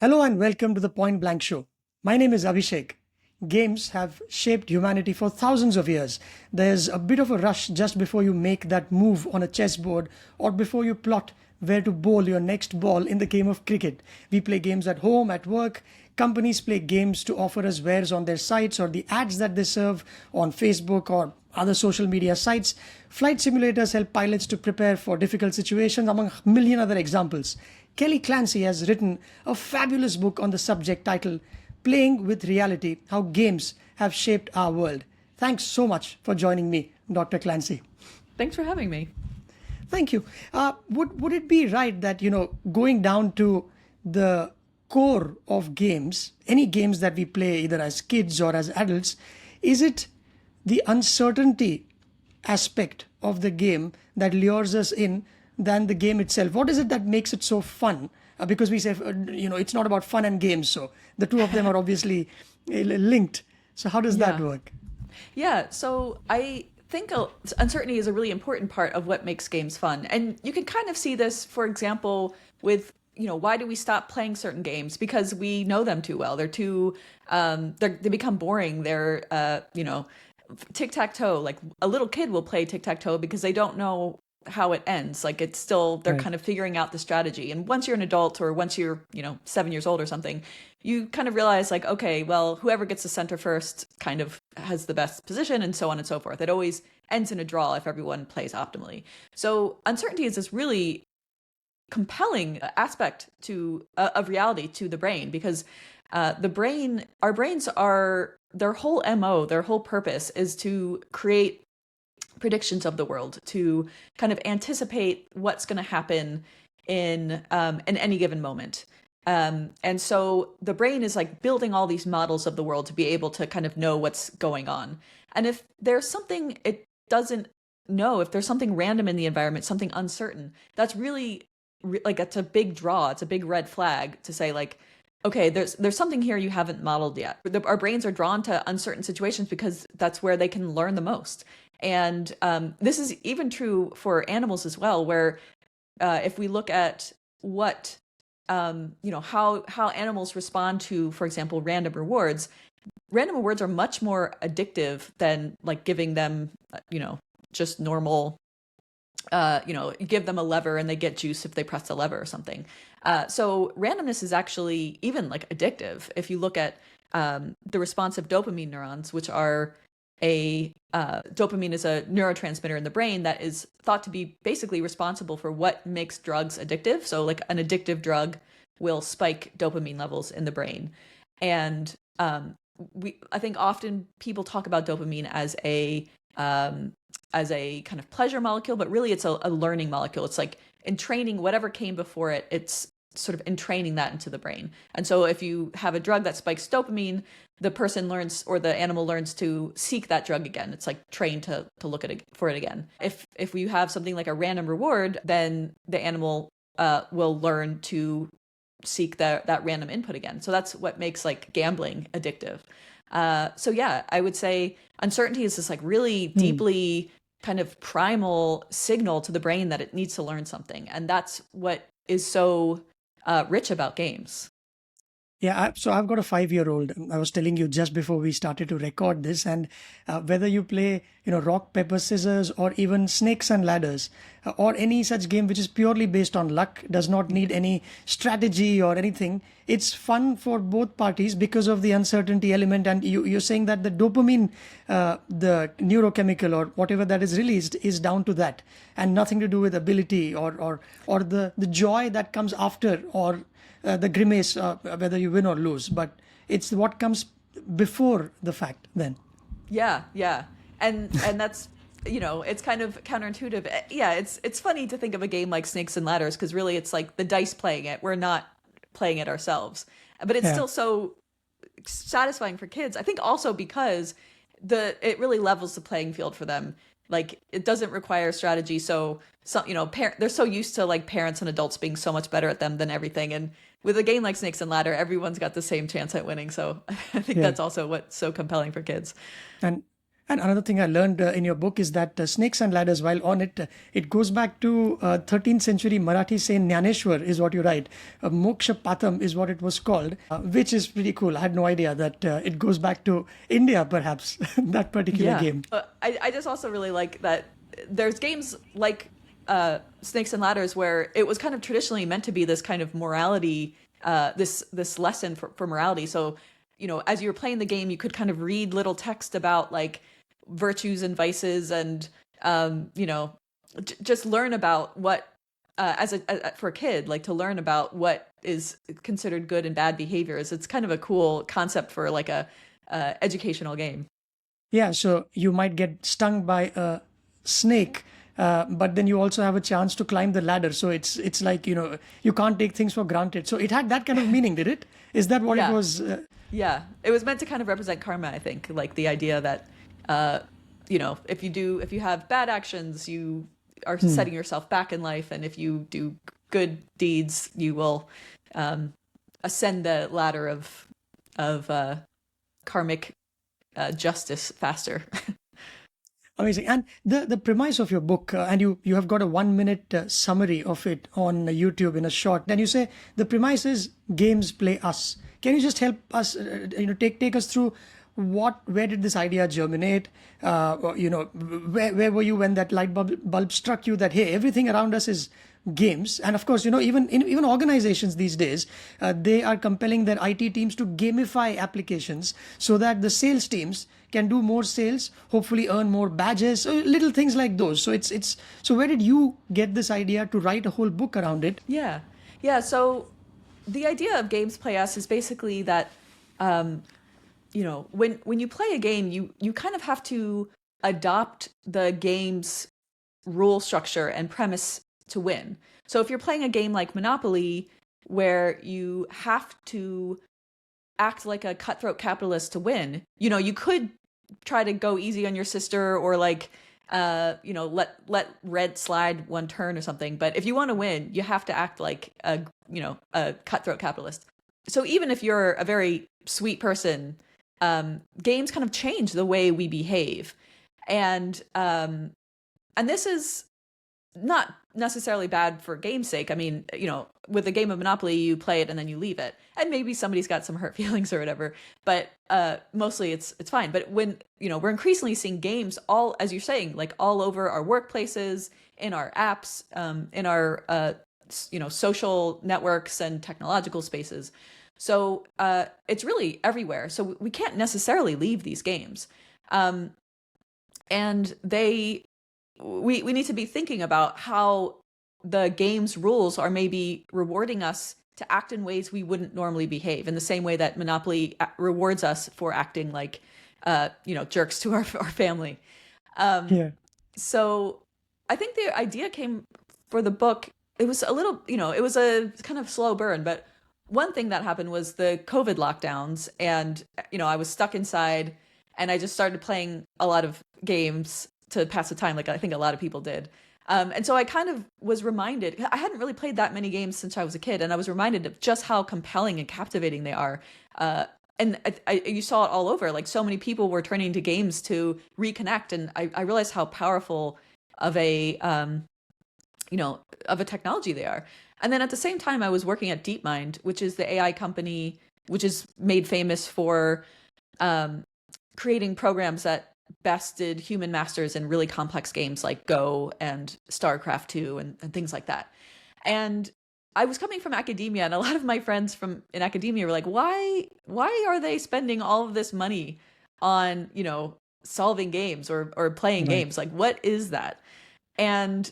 Hello and welcome to the Point Blank Show. My name is Abhishek. Games have shaped humanity for thousands of years. There's a bit of a rush just before you make that move on a chessboard or before you plot where to bowl your next ball in the game of cricket. We play games at home, at work. Companies play games to offer us wares on their sites or the ads that they serve on Facebook or other social media sites. Flight simulators help pilots to prepare for difficult situations, among a million other examples. Kelly Clancy has written a fabulous book on the subject titled Playing with Reality: How Games Have Shaped Our World. Thanks so much for joining me, Dr. Clancy. Thanks for having me. Thank you. Would it be right that, going down to the core of games, any games that we play either as kids or as adults, is it the uncertainty aspect of the game that lures us in than the game itself? What is it that makes it so fun? Because we say, it's not about fun and games. So the two of them are obviously linked. So how does that Yeah. work? Yeah. So I think uncertainty is a really important part of what makes games fun. And you can kind of see this, for example, with, why do we stop playing certain games? Because we know them too well. They're too, they become boring. They're, tic-tac-toe. Like a little kid will play tic-tac-toe because they don't know how it ends. Like it's still, they're Right. kind of figuring out the strategy. And once you're an adult or once you're, 7 years old or something, you kind of realize like, okay, well, whoever gets the center first kind of has the best position and so on and so forth. It always ends in a draw if everyone plays optimally. So uncertainty is this really compelling aspect to of reality to the brain because our brains are their whole MO, their whole purpose is to create predictions of the world, to kind of anticipate what's going to happen in any given moment. And so the brain is like building all these models of the world to be able to kind of know what's going on. And if there's something it doesn't know, if there's something random in the environment, something uncertain, that's really like it's a big draw. It's a big red flag to say like, okay, there's something here you haven't modeled yet. Our brains are drawn to uncertain situations because that's where they can learn the most. And this is even true for animals as well, where if we look at what how animals respond to, for example, random rewards are much more addictive than like giving them just normal you give them a lever and they get juice if they press the lever or something. So randomness is actually even like addictive. If you look at the responsive dopamine neurons, which are dopamine is a neurotransmitter in the brain that is thought to be basically responsible for what makes drugs addictive. So like an addictive drug will spike dopamine levels in the brain. And I think often people talk about dopamine as a kind of pleasure molecule, but really it's a learning molecule. It's like entraining whatever came before it. It's sort of entraining that into the brain. And so if you have a drug that spikes dopamine, the person learns or the animal learns to seek that drug again. It's like trained to look at it for it again. If you have something like a random reward, then the animal will learn to seek that random input again. So that's what makes like gambling addictive. So yeah, I would say uncertainty is this like really deeply kind of primal signal to the brain that it needs to learn something. And that's what is so rich about games. Yeah, so I've got a 5-year-old. I was telling you just before we started to record this, and whether you play, rock, paper, scissors, or even snakes and ladders, or any such game which is purely based on luck, does not need any strategy or anything. It's fun for both parties because of the uncertainty element. And you're saying that the dopamine, the neurochemical or whatever that is released, is down to that, and nothing to do with ability or the joy that comes after or the grimace, whether you win or lose, but it's what comes before the fact then. Yeah. And that's it's kind of counterintuitive. Yeah, it's funny to think of a game like Snakes and Ladders because really it's like the dice playing it. We're not playing it ourselves. But it's Yeah. still so satisfying for kids. I think also because it really levels the playing field for them. Like it doesn't require strategy. So they're so used to like parents and adults being so much better at them than everything. And with a game like Snakes and Ladder, everyone's got the same chance at winning. So I think Yeah. that's also what's so compelling for kids. And And another thing I learned in your book is that snakes and ladders, while on it, it goes back to 13th century Marathi saint Jnaneshwar is what you write. Moksha Patham is what it was called, which is pretty cool. I had no idea that it goes back to India, perhaps, that particular Yeah. game. I just also really like that there's games like Snakes and Ladders where it was kind of traditionally meant to be this kind of morality, this lesson for morality. So, as you were playing the game, you could kind of read little text about like virtues and vices and, just learn about what, for a kid, like to learn about what is considered good and bad behaviors. It's kind of a cool concept for like a educational game. Yeah, so you might get stung by a snake, but then you also have a chance to climb the ladder. So it's like, you can't take things for granted. So it had that kind of meaning, did it? Is that what it Yeah. was? Yeah, it was meant to kind of represent karma, I think, like the idea that, if you have bad actions, you are setting yourself back in life, and if you do good deeds, you will ascend the ladder of karmic justice faster. Amazing. And the premise of your book, and you have got a 1 minute summary of it on YouTube in a short. Then you say the premise is games play us. Can you just help us, take us through where did this idea germinate? Where were you when that bulb struck you that, hey, everything around us is games? And of course, even organizations these days, they are compelling their IT teams to gamify applications so that the sales teams can do more sales, hopefully earn more badges, little things like those. So where did you get this idea to write a whole book around it? Yeah. Yeah. So the idea of games play us is basically that, when you play a game, you kind of have to adopt the game's rule structure and premise to win. So if you're playing a game like Monopoly, where you have to act like a cutthroat capitalist to win, you could try to go easy on your sister or like, let red slide one turn or something. But if you want to win, you have to act like a cutthroat capitalist. So even if you're a very sweet person, games kind of change the way we behave. And this is not necessarily bad for game's sake. I mean, with a game of Monopoly, you play it and then you leave it, and maybe somebody's got some hurt feelings or whatever. But mostly it's fine. But when we're increasingly seeing games all, as you're saying, like all over our workplaces, in our apps, in our social networks and technological spaces. So it's really everywhere. So we can't necessarily leave these games, and we need to be thinking about how the game's rules are maybe rewarding us to act in ways we wouldn't normally behave, in the same way that Monopoly rewards us for acting like, jerks to our family. Yeah. So I think the idea came for the book. It was a little, it was a kind of slow burn, but one thing that happened was the COVID lockdowns, and, I was stuck inside, and I just started playing a lot of games to pass the time, like I think a lot of people did. And so I kind of was reminded, I hadn't really played that many games since I was a kid, and I was reminded of just how compelling and captivating they are. And you saw it all over, like so many people were turning to games to reconnect, and I realized how powerful of a, of a technology they are. And then at the same time, I was working at DeepMind, which is the AI company, which is made famous for creating programs that bested human masters in really complex games like Go and StarCraft 2 and things like that. And I was coming from academia, and a lot of my friends in academia were like, why are they spending all of this money on, solving games or playing Right. games? Like, what is that? And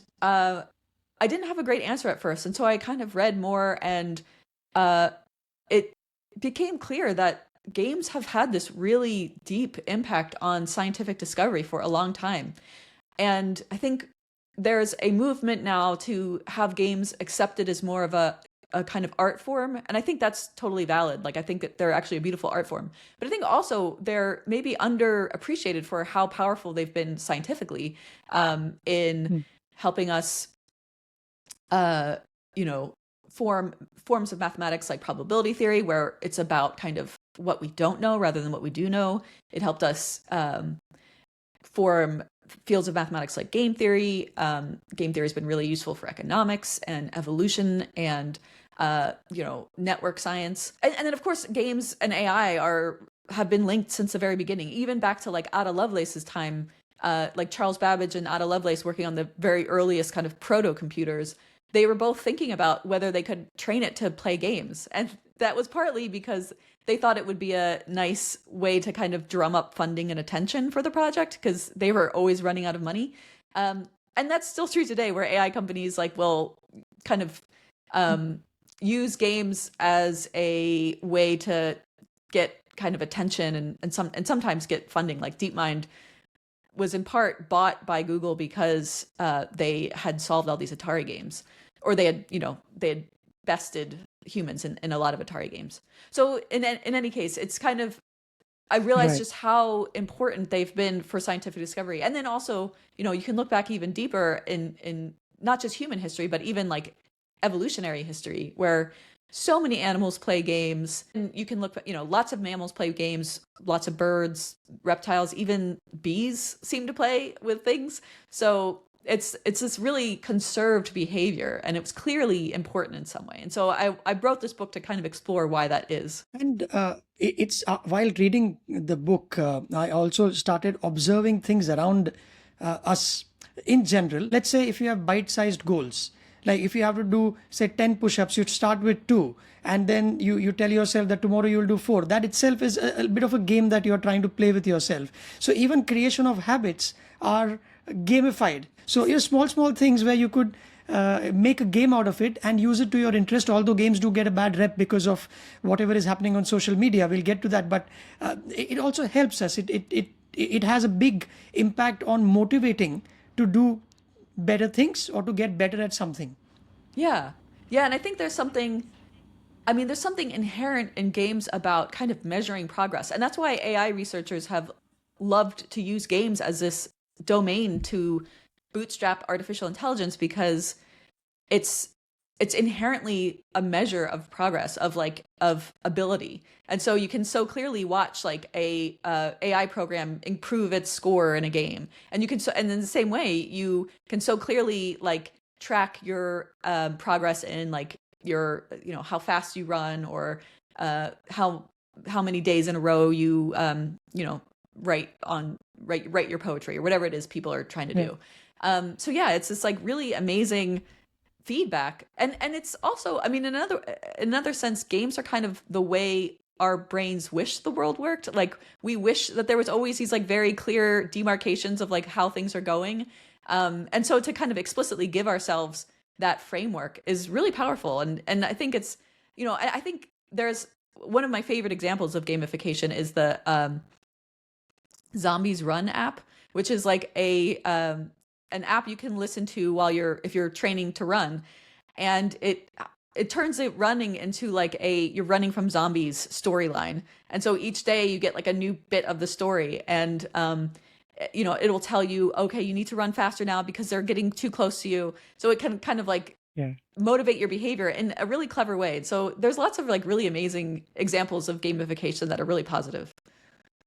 I didn't have a great answer at first. And so I kind of read more, and it became clear that games have had this really deep impact on scientific discovery for a long time. And I think there's a movement now to have games accepted as more of a kind of art form. And I think that's totally valid. Like, I think that they're actually a beautiful art form. But I think also they're maybe underappreciated for how powerful they've been scientifically, in helping us, forms of mathematics like probability theory, where it's about kind of what we don't know rather than what we do know. It helped us form fields of mathematics like game theory. Game theory has been really useful for economics and evolution and network science. And then of course games and AI have been linked since the very beginning, even back to like Ada Lovelace's time. Like Charles Babbage and Ada Lovelace working on the very earliest kind of proto computers, they were both thinking about whether they could train it to play games. And that was partly because they thought it would be a nice way to kind of drum up funding and attention for the project, because they were always running out of money. And that's still true today, where AI companies like will kind of use games as a way to get kind of attention and sometimes get funding. Like DeepMind was in part bought by Google because they had solved all these Atari games, or they had bested humans in a lot of Atari games. So in any case, it's kind of, I realized just how important they've been for scientific discovery. And then also, you can look back even deeper in not just human history, but even like evolutionary history, where so many animals play games. And you can look, lots of mammals play games, lots of birds, reptiles, even bees seem to play with things. So it's this really conserved behavior, and it was clearly important in some way. And so I wrote this book to kind of explore why that is. And it's while reading the book, I also started observing things around us in general. Let's say if you have bite-sized goals, like if you have to do, say, 10 push-ups, you start with 2, and then you tell yourself that tomorrow you will do 4. That itself is a bit of a game that you're trying to play with yourself. So even creation of habits are gamified. So small things where you could make a game out of it and use it to your interest, although games do get a bad rep because of whatever is happening on social media. We'll get to that, but it also helps us. It has a big impact on motivating to do better things or to get better at something. Yeah. And I think there's something inherent in games about kind of measuring progress. And that's why AI researchers have loved to use games as this domain to bootstrap artificial intelligence, because it's inherently a measure of progress, of ability. And so you can so clearly watch like a AI program improve its score in a game, and and in the same way you can so clearly like track your progress in like your how fast you run, or how many days in a row you write your poetry, or whatever it is people are trying to do. So yeah, it's this like really amazing feedback. And it's also, in another sense, games are kind of the way our brains wish the world worked. Like we wish that there was always these like very clear demarcations of like how things are going. And so to kind of explicitly give ourselves that framework is really powerful. And I think it's, I think there's one of my favorite examples of gamification is the Zombies Run app, which is like an app you can listen to if you're training to run, and it turns it running into like you're running from zombies storyline. And so each day you get like a new bit of the story, and it will tell you, okay, you need to run faster now because they're getting too close to you. So it can kind of like motivate your behavior in a really clever way. So there's lots of like really amazing examples of gamification that are really positive.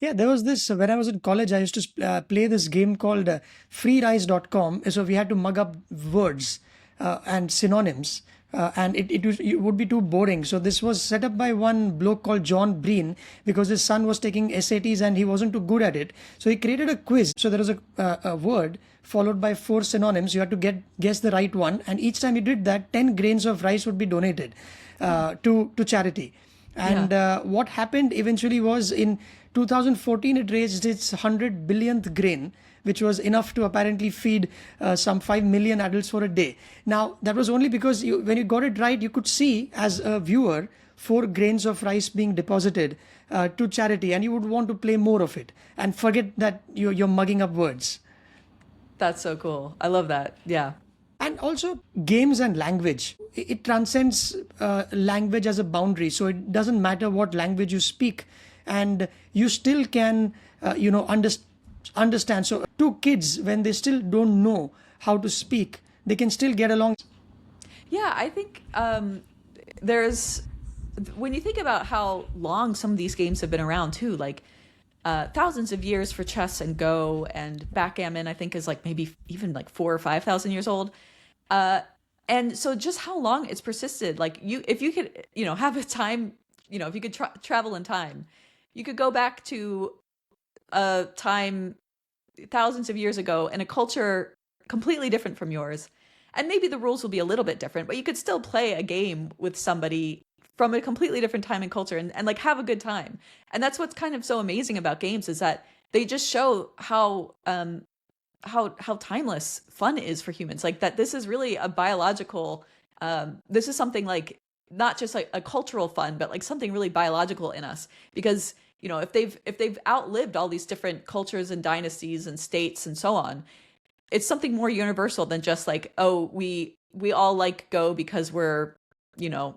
Yeah, there was this, when I was in college, I used to play this game called freerise.com. So we had to mug up words and synonyms, and it would be too boring. So this was set up by one bloke called John Breen, because his son was taking SATs and he wasn't too good at it. So he created a quiz. So there was a word followed by 4 synonyms. You had to guess the right one. And each time you did that, 10 grains of rice would be donated to charity. And what happened eventually was in 2014, it raised its 100 billionth grain, which was enough to apparently feed some 5 million adults for a day. Now, that was only because when you got it right, you could see as a viewer 4 grains of rice being deposited to charity, and you would want to play more of it and forget that you're mugging up words. That's so cool. I love that. Yeah. And also games and language. It transcends language as a boundary. So it doesn't matter what language you speak, and you still can, understand. So 2 kids, when they still don't know how to speak, they can still get along. Yeah, I think when you think about how long some of these games have been around too, like thousands of years for chess and Go, and backgammon, I think, is like maybe even like 4 or 5 thousand years old. Uh, and so just how long it's persisted, like if you could, have a time, if you could travel in time, you could go back to a time thousands of years ago in a culture completely different from yours. And maybe the rules will be a little bit different, but you could still play a game with somebody from a completely different time and culture, and like have a good time. And that's what's kind of so amazing about games, is that they just show how timeless fun is for humans. Like that this is really a biological, this is something like not just like a cultural fun, but like something really biological in us. Because if they've outlived all these different cultures and dynasties and states and so on, it's something more universal than just like, oh, we all like Go because we're,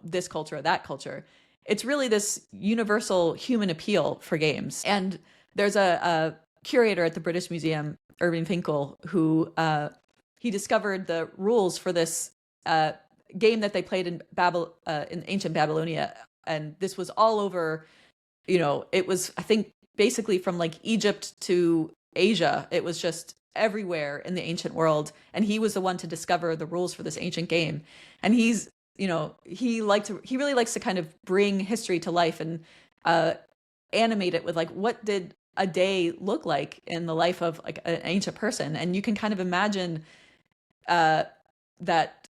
this culture or that culture. It's really this universal human appeal for games. And there's a curator at the British Museum, Irving Finkel, who he discovered the rules for this game that they played in ancient Babylonia. And this was all over, it was, I think, basically from like Egypt to Asia. It was just everywhere in the ancient world. And he was the one to discover the rules for this ancient game. And he really likes to kind of bring history to life and animate it with like, what did a day look like in the life of like an ancient person? And you can kind of imagine that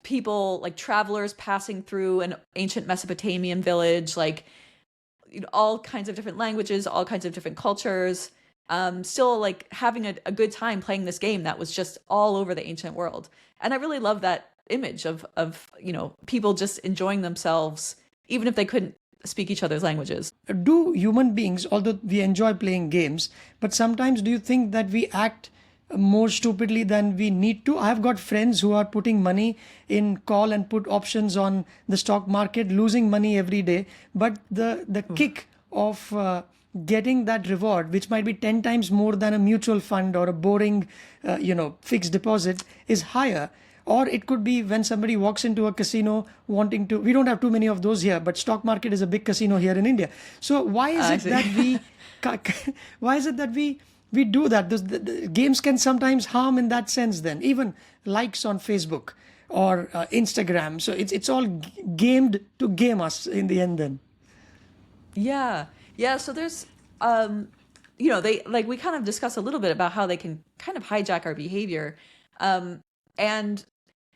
people, like travelers passing through an ancient Mesopotamian village, like all kinds of different languages, all kinds of different cultures, still like having a good time playing this game that was just all over the ancient world. And I really love that image of people just enjoying themselves, even if they couldn't speak each other's languages. Do human beings, although we enjoy playing games, but sometimes do you think that we act more stupidly than we need to? I've got friends who are putting money in call and put options on the stock market, losing money every day, but the kick of getting that reward, which might be 10 times more than a mutual fund or a boring fixed deposit, is higher. Or it could be when somebody walks into a casino wanting to, we don't have too many of those here, but stock market is a big casino here in India. So why is it that we do that? The games can sometimes harm in that sense then, even likes on Facebook or Instagram. So it's all gamed to game us in the end then. Yeah. So there's, they like, we kind of discuss a little bit about how they can kind of hijack our behavior. And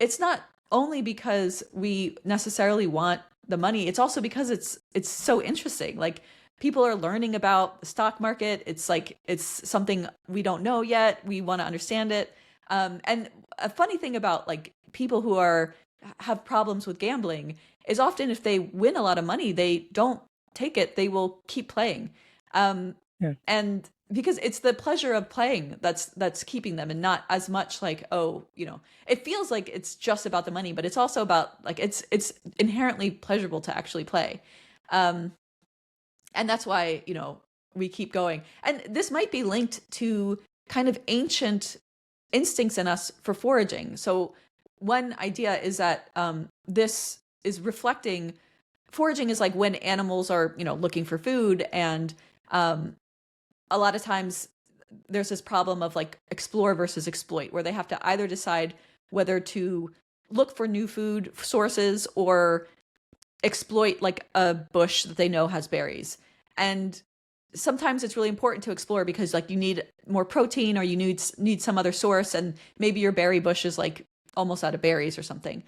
it's not only because we necessarily want the money, it's also because it's so interesting. Like people are learning about the stock market. It's like, it's something we don't know yet. We want to understand it. And a funny thing about like people who have problems with gambling is often if they win a lot of money, they don't take it. They will keep playing. Yeah. And because it's the pleasure of playing that's keeping them, and not as much like, it feels like it's just about the money, but it's also about like, it's inherently pleasurable to actually play. And that's why, we keep going. And this might be linked to kind of ancient instincts in us for foraging. So one idea is that this is reflecting, foraging is like when animals are, looking for food, and a lot of times there's this problem of like explore versus exploit, where they have to either decide whether to look for new food sources or exploit like a bush that they know has berries. And sometimes it's really important to explore because like you need more protein, or you need some other source, and maybe your berry bush is like almost out of berries or something.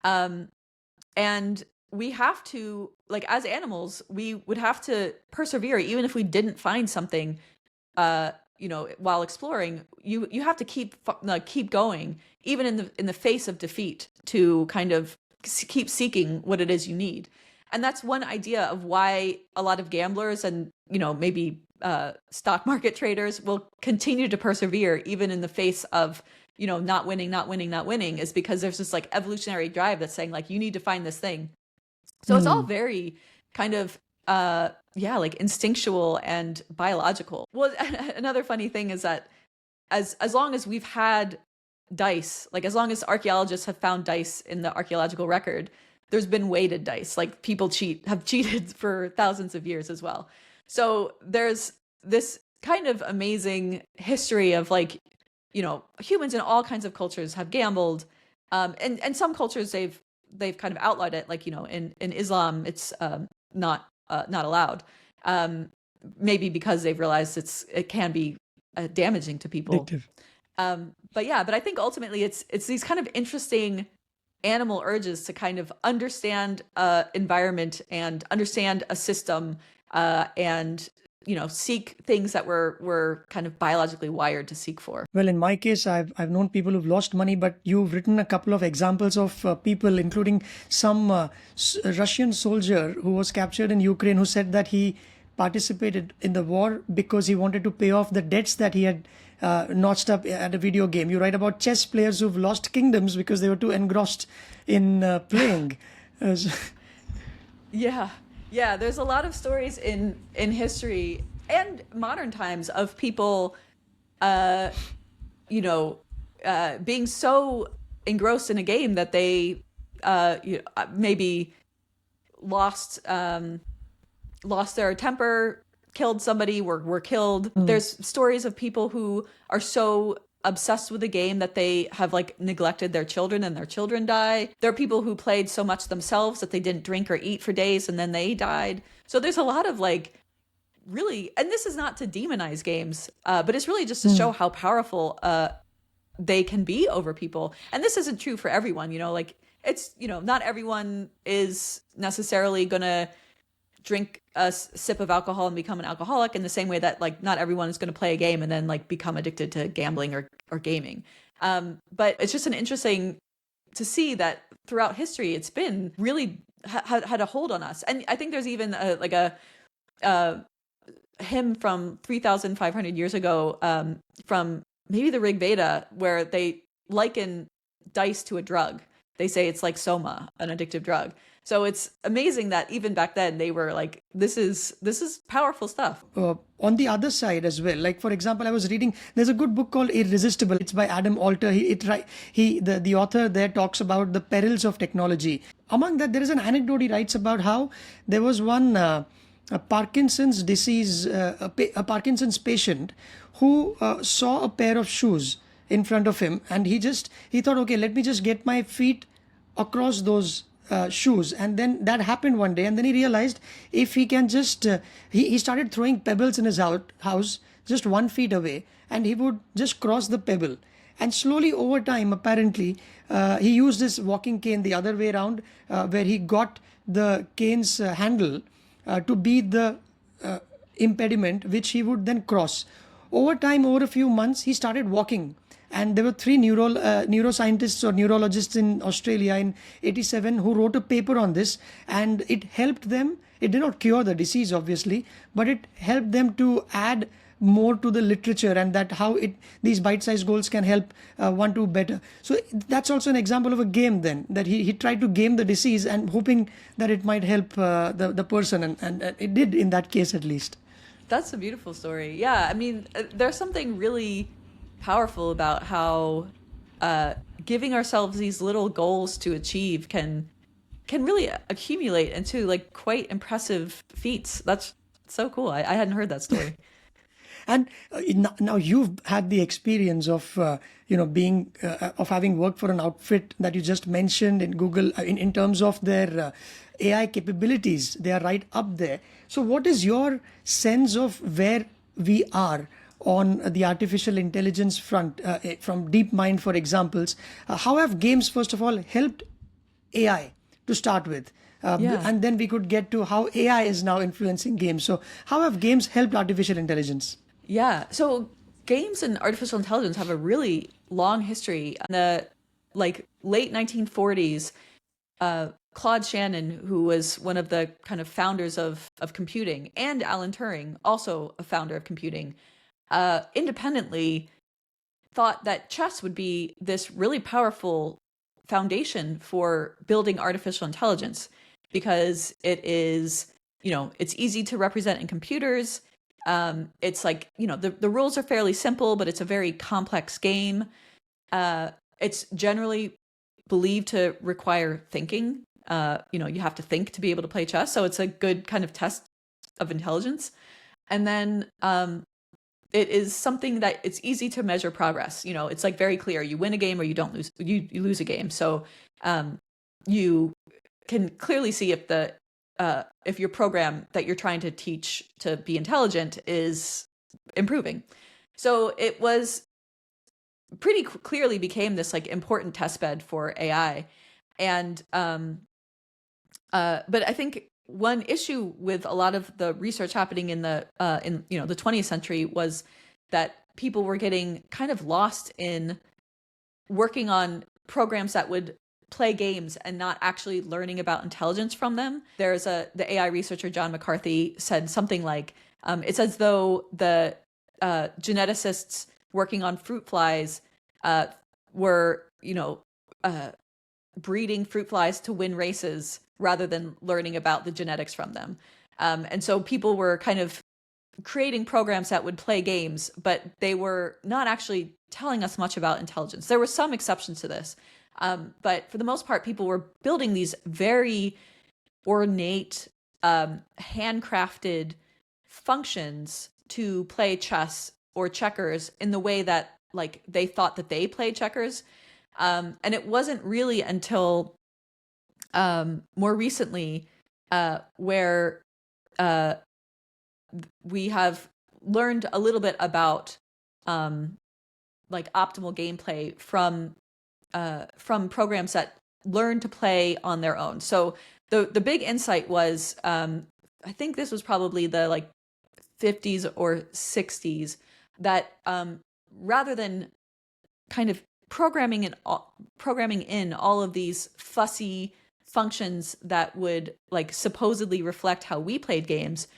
And we have to, like as animals, we would have to persevere even if we didn't find something while exploring. You have to keep going even in the face of defeat, to kind of keep seeking what it is you need. And that's one idea of why a lot of gamblers and maybe stock market traders will continue to persevere even in the face of not winning, is because there's this like evolutionary drive that's saying like, you need to find this thing. So it's all very kind of, like instinctual and biological. Well, another funny thing is that as long as we've had dice, like as long as archaeologists have found dice in the archaeological record, there's been weighted dice. Like people have cheated for thousands of years as well. So there's this kind of amazing history of like, humans in all kinds of cultures have gambled. And some cultures they've kind of outlawed it, like, in Islam, it's not allowed. Maybe because they've realized it can be damaging to people. Addictive. But I think ultimately it's these kind of interesting animal urges to kind of understand environment and understand a system, and seek things that we're kind of biologically wired to seek for. Well, in my case, I've known people who've lost money, but you've written a couple of examples of people, including some Russian soldier who was captured in Ukraine, who said that he participated in the war because he wanted to pay off the debts that he had notched up at a video game. You write about chess players who've lost kingdoms because they were too engrossed in playing. Yeah. Yeah, there's a lot of stories in history and modern times of people being so engrossed in a game that they maybe lost their temper, killed somebody, were killed. There's stories of people who are so obsessed with the game that they have like neglected their children and their children die. There are people who played so much themselves that they didn't drink or eat for days and then they died. So there's a lot of like really, and this is not to demonize games, but it's really just to show how powerful they can be over people. And this isn't true for everyone, like it's, not everyone is necessarily gonna drink a sip of alcohol and become an alcoholic in the same way that like not everyone is going to play a game and then like become addicted to gambling or gaming. But it's just an interesting to see that throughout history, it's been really had a hold on us. And I think there's even a hymn from 3,500 years ago, from maybe the Rig Veda, where they liken dice to a drug. They say it's like soma, an addictive drug. So it's amazing that even back then they were like, this is powerful stuff. On the other side as well, like for example, I was reading, there's a good book called Irresistible. It's by Adam Alter. The author there talks about the perils of technology. Among that, there is an anecdote he writes about how there was one a Parkinson's disease, a Parkinson's patient who saw a pair of shoes in front of him, and he thought, okay, let me just get my feet across those shoes. And then that happened one day, and then he realized if he can just he started throwing pebbles in his house just 1 feet away, and he would just cross the pebble, and slowly over time apparently he used his walking cane the other way around, where he got the cane's handle to be the impediment which he would then cross. Over time, over a few months, he started walking. And there were three neuroscientists or neurologists in Australia in 87 who wrote a paper on this, and it helped them. It did not cure the disease, obviously, but it helped them to add more to the literature, and that how these bite-sized goals can help one to better. So that's also an example of a game then, that he tried to game the disease and hoping that it might help the person, and it did in that case at least. That's a beautiful story. Yeah, I mean, there's something really powerful about how giving ourselves these little goals to achieve can really accumulate into like quite impressive feats. That's so cool. I hadn't heard that story. And now you've had the experience of being of having worked for an outfit that you just mentioned in Google, in terms of their AI capabilities. They are right up there. So what is your sense of where we are on the artificial intelligence front, from DeepMind, for examples? How have games, first of all, helped AI to start with? And then we could get to how AI is now influencing games. So how have games helped artificial intelligence? Yeah. So games and artificial intelligence have a really long history. In the late 1940s, Claude Shannon, who was one of the kind of founders of computing, and Alan Turing, also a founder of computing, independently thought that chess would be this really powerful foundation for building artificial intelligence, because it is, it's easy to represent in computers. It's like, the rules are fairly simple, but it's a very complex game. It's generally believed to require thinking. You have to think to be able to play chess. So it's a good kind of test of intelligence. And then it is something that it's easy to measure progress. It's like very clear. You win a game or you don't lose. You lose a game. So you can clearly see if your program that you're trying to teach to be intelligent is improving. So it was pretty clearly became this like important test bed for AI. And but I think one issue with a lot of the research happening in the 20th century was that people were getting kind of lost in working on programs that would play games and not actually learning about intelligence from them. The AI researcher John McCarthy said something like, it's as though the geneticists working on fruit flies were, breeding fruit flies to win races rather than learning about the genetics from them. And so people were kind of creating programs that would play games, but they were not actually telling us much about intelligence. There were some exceptions to this. But for the most part, people were building these very ornate, handcrafted functions to play chess or checkers in the way that like they thought that they played checkers. And it wasn't really until more recently where we have learned a little bit about like optimal gameplay from programs that learn to play on their own. So the big insight was, I think this was probably the like 50s or 60s, that rather than kind of programming in all of these fussy functions that would like supposedly reflect how we played games,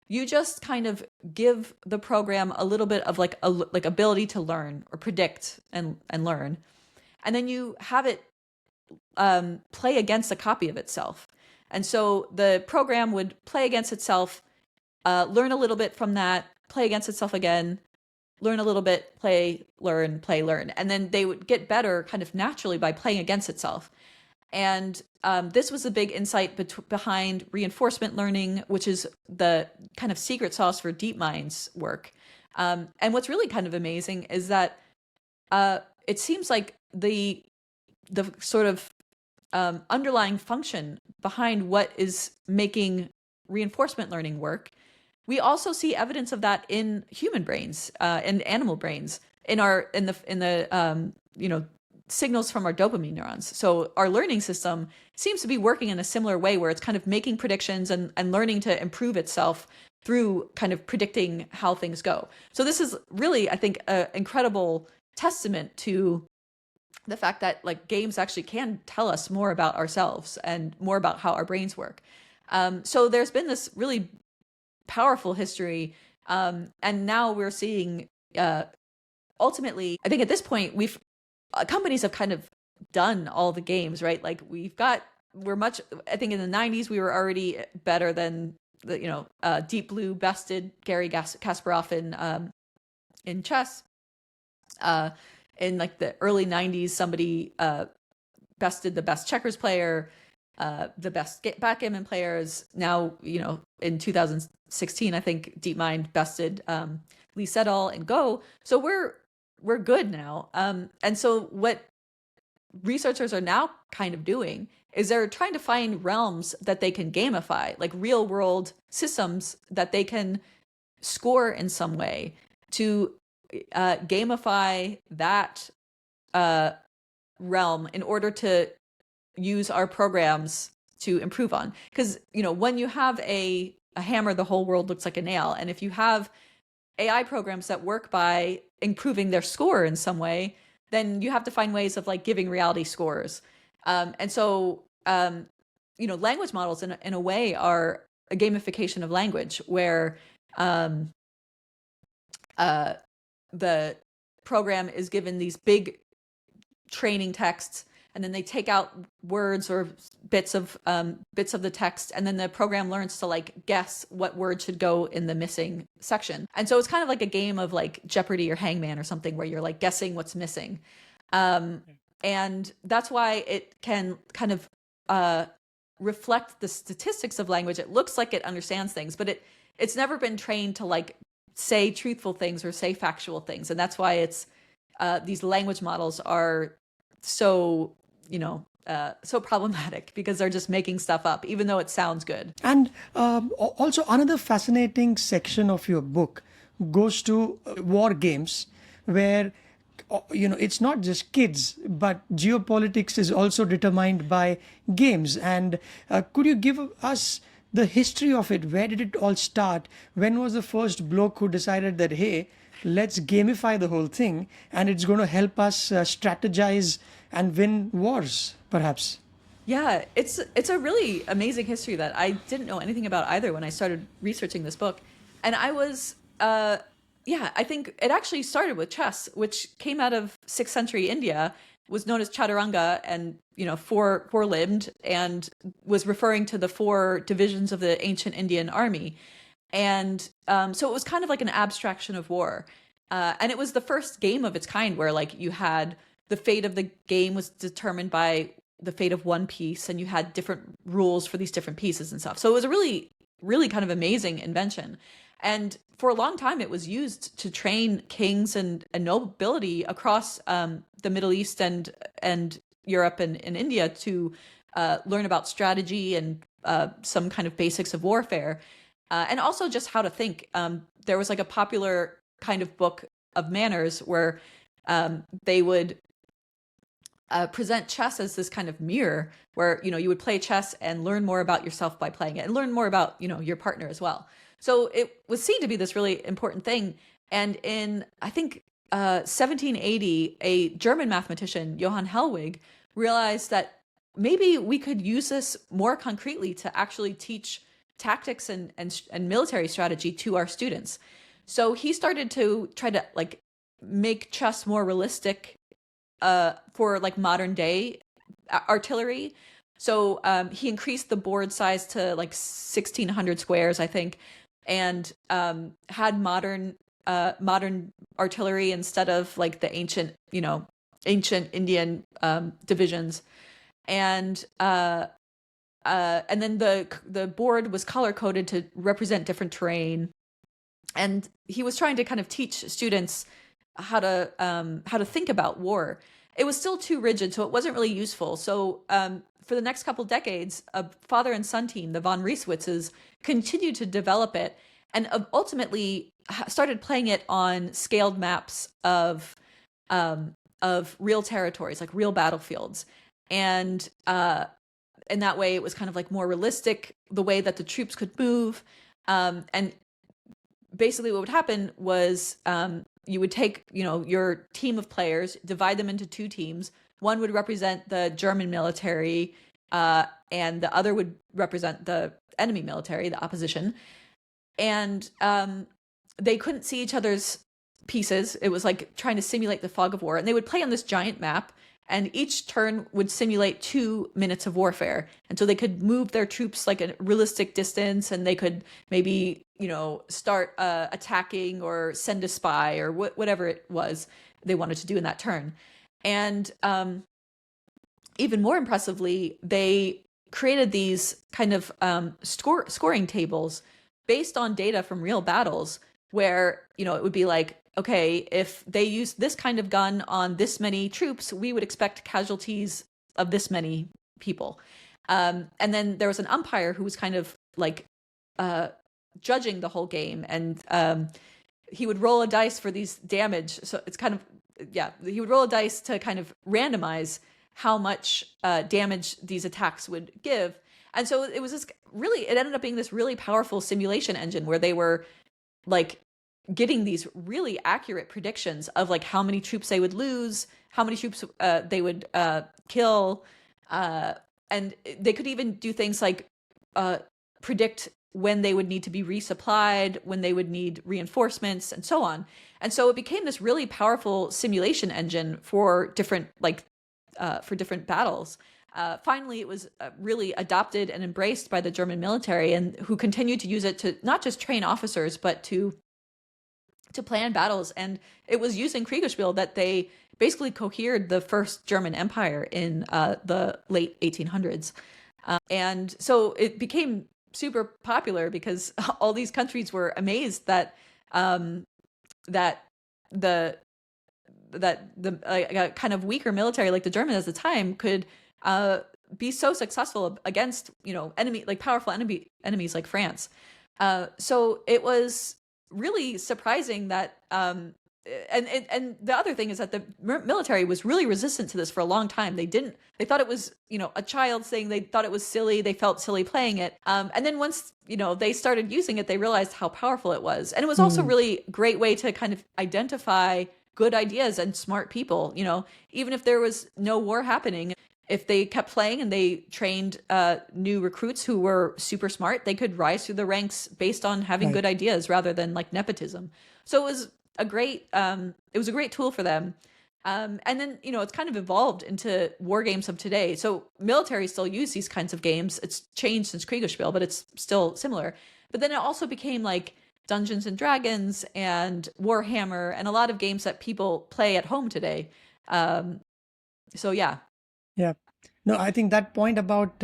you just kind of give the program a little bit of like ability to learn or predict and learn. And then you have it play against a copy of itself. And so the program would play against itself, learn a little bit from that, play against itself again, learn a little bit, play, learn, play, learn. And then they would get better kind of naturally by playing against itself. And this was a big insight behind reinforcement learning, which is the kind of secret sauce for DeepMind's work. And what's really kind of amazing is that it seems like the sort of underlying function behind what is making reinforcement learning work, we also see evidence of that in human brains and animal brains in the signals from our dopamine neurons. So our learning system seems to be working in a similar way, where it's kind of making predictions and learning to improve itself through kind of predicting how things go. So this is really, I think, an incredible testament to the fact that like games actually can tell us more about ourselves and more about how our brains work. So there's been this really powerful history, and now we're seeing ultimately, I think at this point companies have kind of done all the games, right? Like I think in the 90s we were already better than Deep Blue bested Garry Kasparov in chess. In like the early 90s, somebody bested the best checkers player, the best backgammon players. Now, in 2016, I think DeepMind bested Lee Sedol in Go. So we're good now. And so what researchers are now kind of doing is they're trying to find realms that they can gamify, like real world systems that they can score in some way to gamify that realm in order to use our programs to improve on. Because, when you have a hammer, the whole world looks like a nail. And if you have AI programs that work by improving their score in some way, then you have to find ways of like giving reality scores. And so, language models in a way are a gamification of language, where the program is given these big training texts, and then they take out words or bits of the text, and then the program learns to like guess what word should go in the missing section. And so it's kind of like a game of like Jeopardy or Hangman or something, where you're like guessing what's missing. And that's why it can kind of reflect the statistics of language. It looks like it understands things, but it's never been trained to like say truthful things or say factual things. And that's why it's these language models are so, so problematic, because they're just making stuff up, even though it sounds good. And also, another fascinating section of your book goes to war games, where it's not just kids, but geopolitics is also determined by games. And could you give us the history of it? Where did it all start? When was the first bloke who decided that, hey, let's gamify the whole thing, and it's going to help us strategize and win wars, perhaps? Yeah, it's a really amazing history that I didn't know anything about either when I started researching this book. And I was, I think it actually started with chess, which came out of 6th century India, was known as chaturanga, and, four-limbed, and was referring to the 4 divisions of the ancient Indian army. And so it was kind of like an abstraction of war. And it was the first game of its kind where, like, you had the fate of the game was determined by the fate of one piece, and you had different rules for these different pieces and stuff. So it was a really, really kind of amazing invention. And for a long time, it was used to train kings and nobility across the Middle East and Europe and India to learn about strategy and some kind of basics of warfare, and also just how to think. There was like a popular kind of book of manners where they would present chess as this kind of mirror where, you would play chess and learn more about yourself by playing it, and learn more about, your partner as well. So it was seen to be this really important thing. And in, I think, 1780, a German mathematician, Johann Helwig, realized that maybe we could use this more concretely to actually teach tactics and military strategy to our students. So he started to try to like make chess more realistic for like modern day artillery. So he increased the board size to like 1,600 squares, I think, and had modern artillery instead of like the ancient Indian divisions. And then the board was color coded to represent different terrain. And he was trying to kind of teach students how to think about war. It was still too rigid, so it wasn't really useful. So for the next couple decades, a father and son team, the von Riesewitzes, continued to develop it, and ultimately started playing it on scaled maps of real territories, like real battlefields. And in that way, it was kind of like more realistic, the way that the troops could move. And basically what would happen was you would take, your team of players, divide them into 2 teams. One would represent the German military, and the other would represent the enemy military, the opposition. And they couldn't see each other's pieces. It was like trying to simulate the fog of war. And they would play on this giant map, and each turn would simulate 2 minutes of warfare. And so they could move their troops like a realistic distance, and they could maybe, start attacking or send a spy or whatever it was they wanted to do in that turn. And even more impressively, they created these kind of scoring tables based on data from real battles, where, it would be like, okay, if they use this kind of gun on this many troops, we would expect casualties of this many people. And then there was an umpire who was kind of like judging the whole game, and he would roll a dice for these damage. So it's kind of, he would roll a dice to kind of randomize how much damage these attacks would give. And so it was this it ended up being this really powerful simulation engine where they were like getting these really accurate predictions of like how many troops they would lose, how many troops they would kill. And they could even do things like predict when they would need to be resupplied, when they would need reinforcements, and so on. And so it became this really powerful simulation engine for different different battles. Finally, it was really adopted and embraced by the German military, and who continued to use it to not just train officers, but to plan battles. And it was used in Kriegsspiel that they basically cohered the first German Empire in the late 1800s. And so it became super popular because all these countries were amazed that that the kind of weaker military like the Germans at the time could be so successful against powerful enemies like France. So it was really surprising that and the other thing is that the military was really resistant to this for a long time. They thought it was, a child's thing. They thought it was silly. They felt silly playing it. And then once, they started using it, they realized how powerful it was. And it was also really great way to kind of identify good ideas and smart people, even if there was no war happening. If they kept playing and they trained new recruits who were super smart, they could rise through the ranks based on having good ideas rather than like nepotism. So it was a great tool for them. And then, it's kind of evolved into war games of today. So military still use these kinds of games. It's changed since Kriegerspiel, but it's still similar. But then it also became like Dungeons and Dragons and Warhammer and a lot of games that people play at home today. So yeah. Yeah. No, I think that point about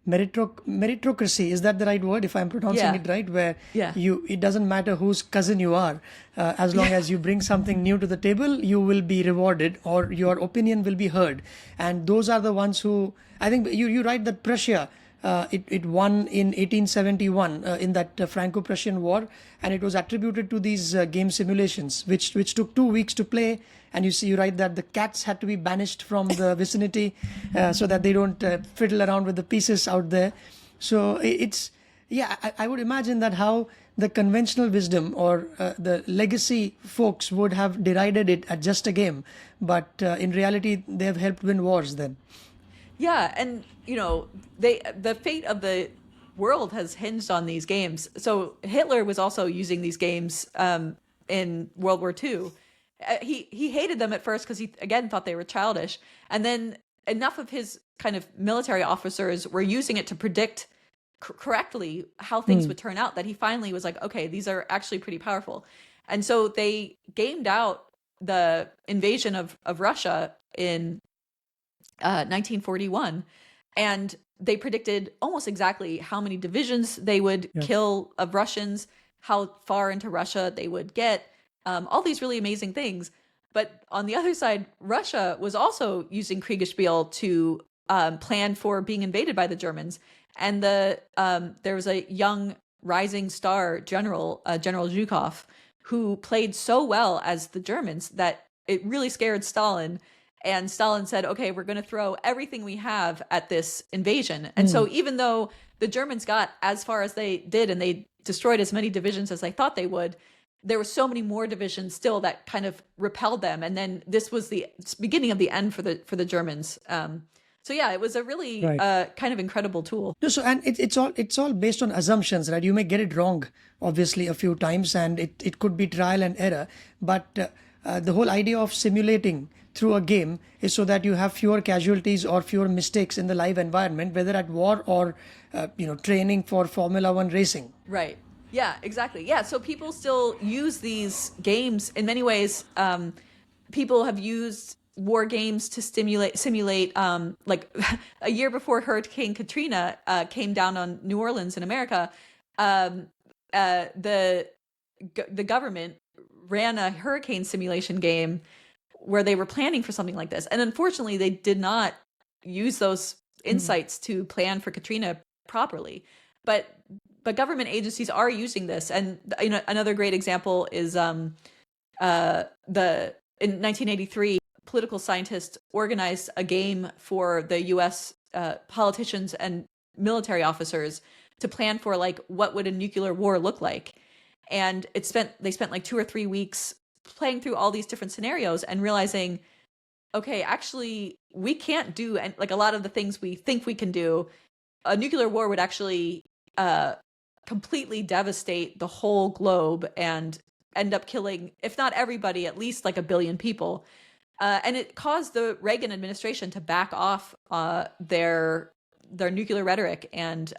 meritocracy, is that the right word if I'm pronouncing it right? Where it doesn't matter whose cousin you are, as long as you bring something new to the table, you will be rewarded or your opinion will be heard. And those are the ones who, I think you write that Prussia, it won in 1871 in that Franco-Prussian War, and it was attributed to these game simulations, which took 2 weeks to play. And you write that the cats had to be banished from the vicinity so that they don't fiddle around with the pieces out there. So I would imagine that how the conventional wisdom or the legacy folks would have derided it at just a game, but in reality they have helped win wars then. Yeah, and the fate of the world has hinged on these games. So Hitler was also using these games in World War II. He hated them at first because he again thought they were childish, and then enough of his kind of military officers were using it to predict correctly how things would turn out that he finally was like, okay, these are actually pretty powerful. And so they gamed out the invasion of Russia in 1941, and they predicted almost exactly how many divisions they would kill of Russians, how far into Russia they would get, all these really amazing things. But on the other side, Russia was also using Kriegsspiel to plan for being invaded by the Germans. And there was a young rising star general, General Zhukov, who played so well as the Germans that it really scared Stalin. And Stalin said, okay, we're going to throw everything we have at this invasion. And so even though the Germans got as far as they did and they destroyed as many divisions as they thought they would, there were so many more divisions still that kind of repelled them. And then this was the beginning of the end for the Germans. So yeah, it was a really kind of incredible tool. No, so and it's all based on assumptions, right? You may get it wrong, obviously, a few times, and it could be trial and error. But the whole idea of simulating through a game is so that you have fewer casualties or fewer mistakes in the live environment, whether at war or training for Formula One racing. Right. Yeah, exactly. Yeah, so people still use these games in many ways. People have used war games to simulate like a year before Hurricane Katrina came down on New Orleans in America. The government ran a hurricane simulation game where they were planning for something like this, and unfortunately, they did not use those insights to plan for Katrina properly. But government agencies are using this, and another great example is in 1983, political scientists organized a game for the U.S. Politicians and military officers to plan for like what would a nuclear war look like, and they spent like 2 or 3 weeks playing through all these different scenarios and realizing, okay, actually we can't do like a lot of the things we think we can do. A nuclear war would actually completely devastate the whole globe and end up killing, if not everybody, at least like 1 billion people. And it caused the Reagan administration to back off their nuclear rhetoric and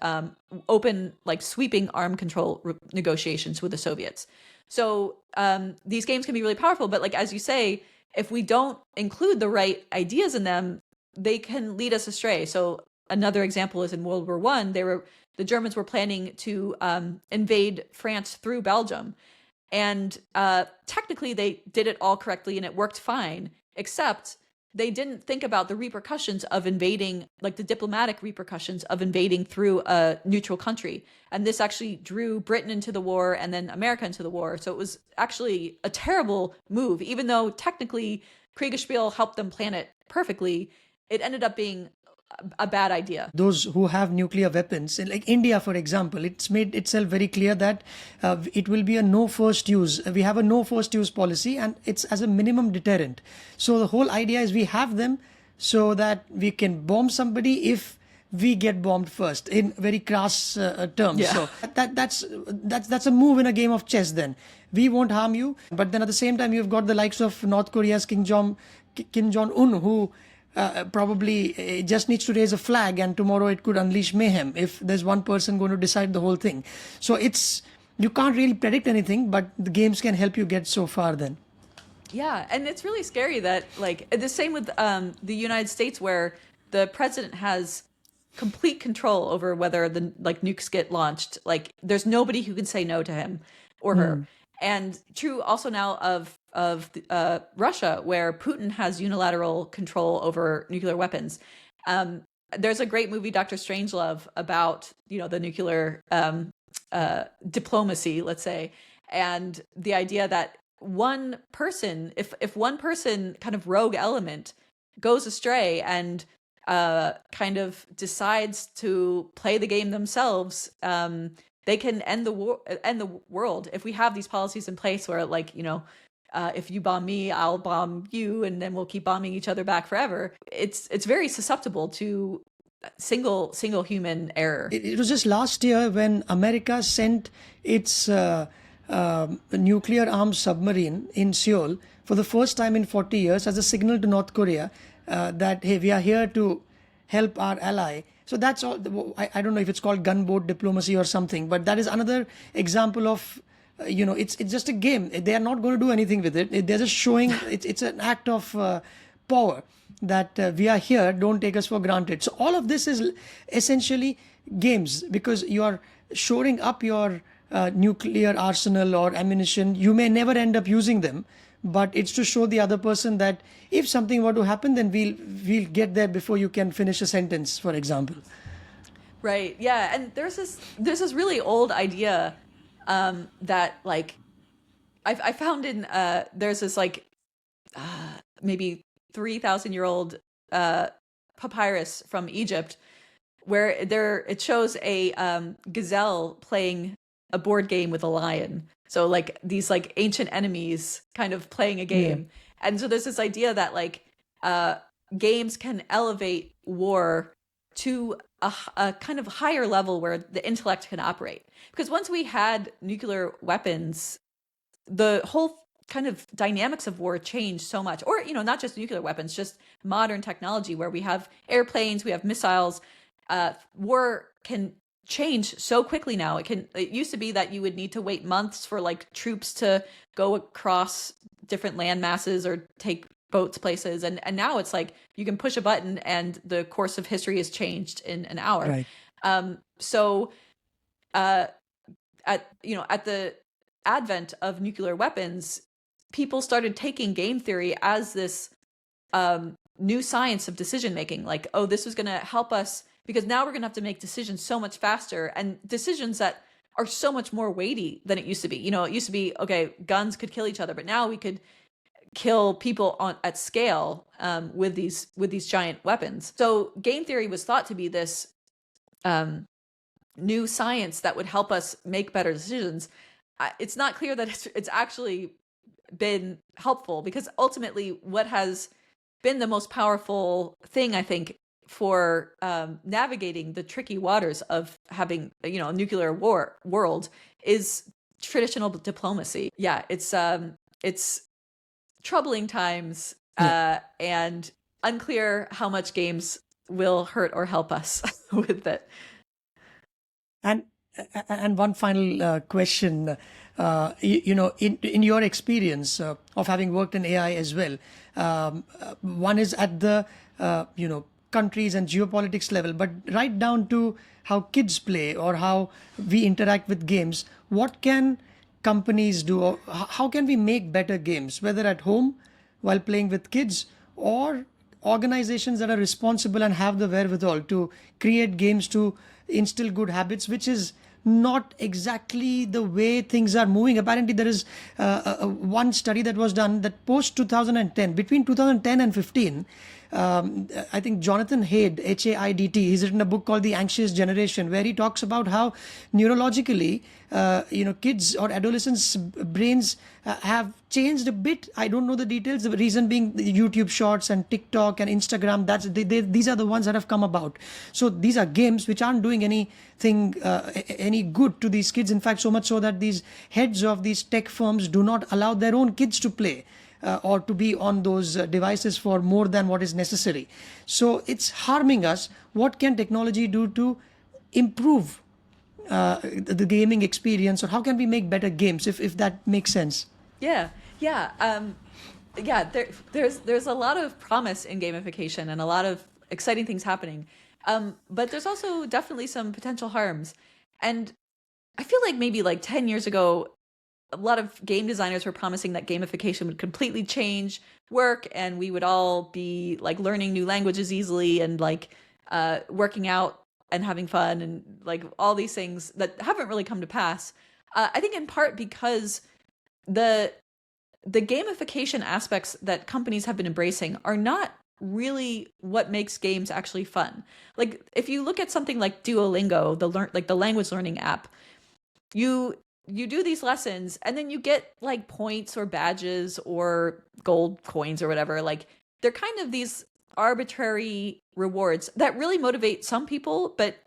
open like sweeping arm control negotiations with the Soviets. So these games can be really powerful, but like as you say, if we don't include the right ideas in them, they can lead us astray. So another example is in World War One, the Germans were planning to invade France through Belgium. And technically, they did it all correctly and it worked fine, except they didn't think about the repercussions of invading, like the diplomatic repercussions of invading through a neutral country. And this actually drew Britain into the war and then America into the war. So it was actually a terrible move, even though technically Kriegsspiel helped them plan it perfectly. It ended up being a bad idea. Those who have nuclear weapons, like India, for example, it's made itself very clear that it will be a no first use. We have a no first use policy, and it's as a minimum deterrent. So the whole idea is we have them so that we can bomb somebody if we get bombed first, in very crass terms. Yeah. So that's a move in a game of chess. Then we won't harm you, but then at the same time you've got the likes of North Korea's Kim Jong-un, who probably just needs to raise a flag, and tomorrow it could unleash mayhem if there's one person going to decide the whole thing. So you can't really predict anything, but the games can help you get so far then. Yeah, and it's really scary that, like, the same with the United States, where the president has complete control over whether the nukes get launched. Like, there's nobody who can say no to him or her. And true also now of Russia, where Putin has unilateral control over nuclear weapons. There's a great movie, Dr. Strangelove, about the nuclear diplomacy, let's say, and the idea that one person, if one person, kind of rogue element, goes astray and kind of decides to play the game themselves, they can end the world. If we have these policies in place where, if you bomb me, I'll bomb you, and then we'll keep bombing each other back forever. It's very susceptible to single human error. It was just last year when America sent its nuclear armed submarine in Seoul for the first time in 40 years as a signal to North Korea that, hey, we are here to help our ally. So that's all. I don't know if it's called gunboat diplomacy or something, but that is another example of, it's just a game. They are not going to do anything with it. They're just showing it's an act of power that we are here. Don't take us for granted. So all of this is essentially games, because you are shoring up your nuclear arsenal or ammunition. You may never end up using them, but it's to show the other person that if something were to happen, then we'll get there before you can finish a sentence, for example. Right. Yeah. And there's this really old idea that, like, I found in there's this maybe 3,000-year-old papyrus from Egypt where it shows a gazelle playing a board game with a lion. So, like, these ancient enemies kind of playing a game. Yeah. And so there's this idea that games can elevate war to a kind of higher level where the intellect can operate. Because once we had nuclear weapons, the whole kind of dynamics of war changed so much. Or, not just nuclear weapons, just modern technology where we have airplanes, we have missiles. War can change so quickly now. It used to be that you would need to wait months for troops to go across different land masses or take boats places, and now it's like you can push a button and the course of history is changed in an hour. Right. So at the advent of nuclear weapons, people started taking game theory as this new science of decision making. Like, oh, this was going to help us because now we're going to have to make decisions so much faster, and decisions that are so much more weighty than it used to be. It used to be, okay, guns could kill each other, but now we could kill people at scale with these giant weapons. So game theory was thought to be this new science that would help us make better decisions. It's not clear that it's actually been helpful, because ultimately what has been the most powerful thing, I think, for navigating the tricky waters of having a nuclear war world is traditional diplomacy. Yeah, it's troubling times and unclear how much games will hurt or help us with it. And one final question, in your experience of having worked in AI as well, one is at the countries and geopolitics level, but right down to how kids play or how we interact with games, what can companies do? Or how can we make better games, whether at home while playing with kids, or organizations that are responsible and have the wherewithal to create games to instill good habits, which is not exactly the way things are moving. Apparently, there is one study that was done that post 2010, between 2010 and 15, I think Jonathan Haidt, Haidt, he's written a book called The Anxious Generation, where he talks about how neurologically, kids or adolescents' brains have changed a bit. I don't know the details. The reason being the YouTube Shorts and TikTok and Instagram. These are the ones that have come about. So these are games which aren't doing anything any good to these kids. In fact, so much so that these heads of these tech firms do not allow their own kids to play. Or to be on those devices for more than what is necessary. So it's harming us. What can technology do to improve the gaming experience, or how can we make better games, if that makes sense? Yeah, yeah, yeah. There's a lot of promise in gamification and a lot of exciting things happening, but there's also definitely some potential harms. And I feel like maybe like 10 years ago, a lot of game designers were promising that gamification would completely change work, and we would all be like learning new languages easily and like working out and having fun and like all these things that haven't really come to pass. I think in part because the gamification aspects that companies have been embracing are not really what makes games actually fun. Like if you look at something like Duolingo, the language learning app, you do these lessons and then you get like points or badges or gold coins or whatever. Like they're kind of these arbitrary rewards that really motivate some people, but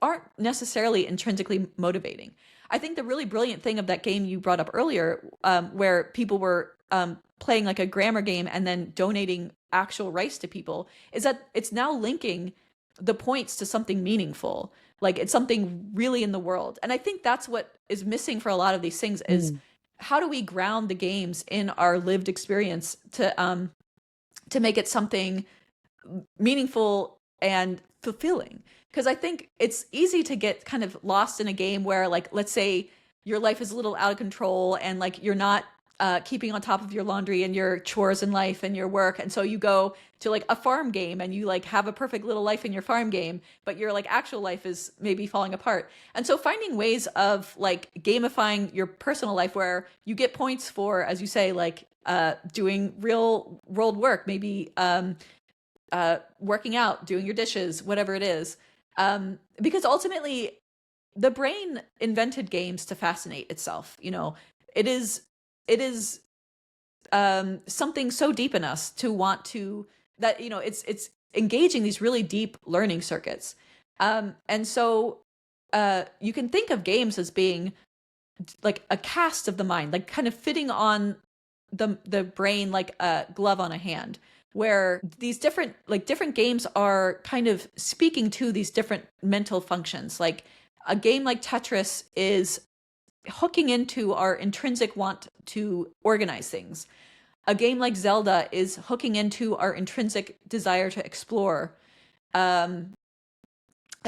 aren't necessarily intrinsically motivating. I think the really brilliant thing of that game you brought up earlier, where people were playing like a grammar game and then donating actual rice to people, is that it's now linking the points to something meaningful. Like it's something really in the world. And I think that's what is missing for a lot of these things is how do we ground the games in our lived experience to make it something meaningful and fulfilling? Because I think it's easy to get kind of lost in a game where, like, let's say your life is a little out of control and like you're not keeping on top of your laundry and your chores in life and your work. And so you go to like a farm game and you like have a perfect little life in your farm game, but your like actual life is maybe falling apart. And so finding ways of like gamifying your personal life where you get points for, as you say, like doing real world work, maybe working out, doing your dishes, whatever it is. Because ultimately the brain invented games to fascinate itself. You know, it is something so deep in us to want to, that, you know, it's engaging these really deep learning circuits. And so you can think of games as being like a cast of the mind, like kind of fitting on the brain like a glove on a hand, where these different games are kind of speaking to these different mental functions. Like a game like Tetris is hooking into our intrinsic want to organize things. A game like Zelda is hooking into our intrinsic desire to explore. A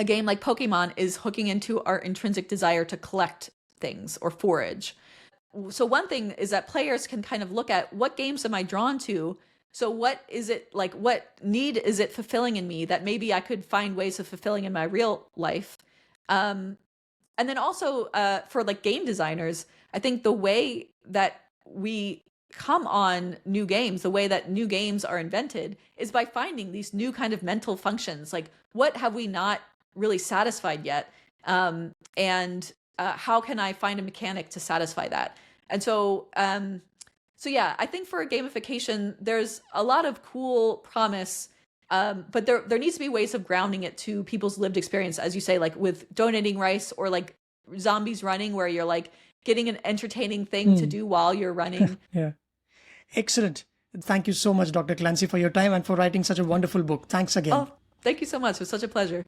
game like Pokemon is hooking into our intrinsic desire to collect things or forage. So one thing is that players can kind of look at, what games am I drawn to? So what is it, like, what need is it fulfilling in me that maybe I could find ways of fulfilling in my real life? And then also for like game designers, I think the way that we come on new games, the way that new games are invented, is by finding these new kind of mental functions. Like, what have we not really satisfied yet? And how can I find a mechanic to satisfy that? And so, so yeah, I think for gamification, there's a lot of cool promise, but there needs to be ways of grounding it to people's lived experience, as you say, like with donating rice or like zombies running, where you're like getting an entertaining thing to do while you're running. Yeah. Excellent. Thank you so much, Dr. Clancy, for your time and for writing such a wonderful book. Thanks again. Oh, thank you so much. It was such a pleasure.